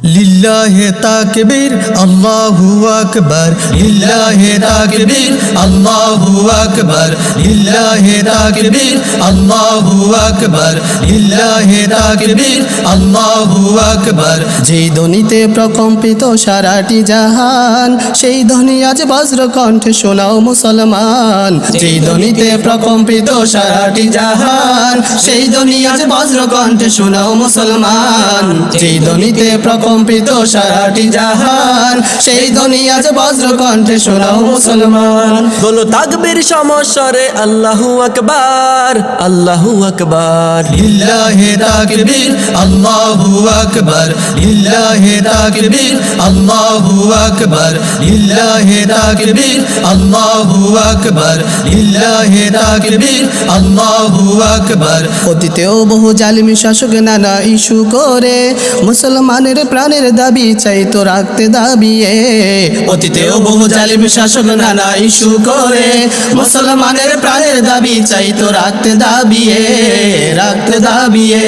লিল্লাহে তাকবীর আল্লাহু আকবার, লিল্লাহে তাকবীর আল্লাহু আকবার, লিল্লাহে তাকবীর আল্লাহু আকবার, লিল্লাহে তাকবীর আল্লাহু আকবার। যেই ধ্বনিতে প্রকম্পিত সারাটি জাহান, সেই ধ্বনি আজ বজ্র কণ্ঠে শোনাও মুসলমান। যেই ধ্বনিতে প্রকম্পিত সারাটি জাহান, সেই ধ্বনি আজ বজ্র কণ্ঠে শোনাও মুসলমান। যেই ধ্বনিতে প্রকম্পিত সারাটি জাহান, সেই ধ্বনি আজ বজ্র কণ্ঠে শোনাও মুসলমান। বলো তাকবীর সমস্বরে আল্লাহু আকবার, আল্লাহু আকবার। লিল্লাহে তাকবীর আল্লাহু আকবার, লিল্লাহে তাকবীর আল্লাহু আকবার, লিল্লাহে তাকবীর আল্লাহু আকবার, লিল্লাহে তাকবীর আল্লাহু আকবার। অতীতেও বহু জালিম শাসক নানা ইস্যু করে মুসলমানের প্রাণের দাবি চাইতো রাখতে দাবিয়ে। অতীতেও বহু জালিম শাসক নানা ইস্যু করে মুসলমানের প্রাণের দাবি চাইতো রাখতে দাবিয়ে, রাখতে দাবিয়ে।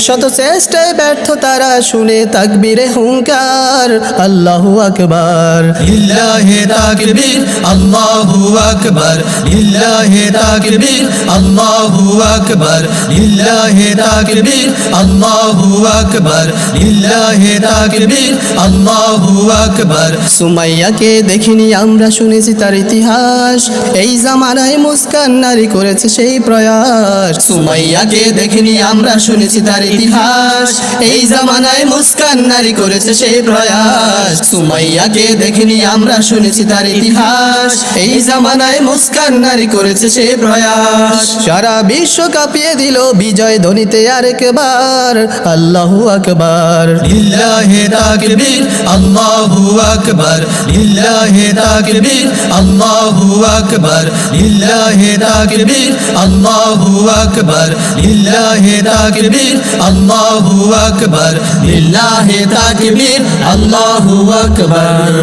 শত চেষ্টায় ব্যর্থ তারা শুনে তাকবীরে হুঙ্কার, আল্লাহু আকবার। লিল্লাহে তাকবীর আল্লাহু আকবার, লিল্লাহে তাকবীর আল্লাহু আকবার, লিল্লাহে তাকবীর আল্লাহু আকবার, লিল্লাহে তাকবীর আল্লাহু আকবার। সুমাইয়াকে দেখিনি আমরা শুনেছি তার ইতিহাস, এই জামানায় মুস্কান নারী করেছে সেই প্রয়াস। সুমাইয়াকে দেখিনি আমরা শুনেছি তার ইতিহাস, এই জামানায় মুস্কান নারী করেছে সেই প্রয়াস। সুমাইয়াকে দেখিনি আমরা শুনেছি তার ইতিহাস, এই জামানায় মুস্কান নারী করেছে সেই প্রয়াস। সারা বিশ্ব কাঁপিয়ে দিল বিজয় ধ্বনিতে আরেকবার, আল্লাহু আকবার। লিল্লাহে তাকবীর আল্লাহু আকবার, লিল্লাহে তাকবীর আল্লাহু আকবার, লিল্লাহে তাকবীর আল্লাহু আকবার, লিল্লাহে তাকবীর আল্লাহু আকবার, লিল্লাহে তাকবীর আল্লাহু আকবার।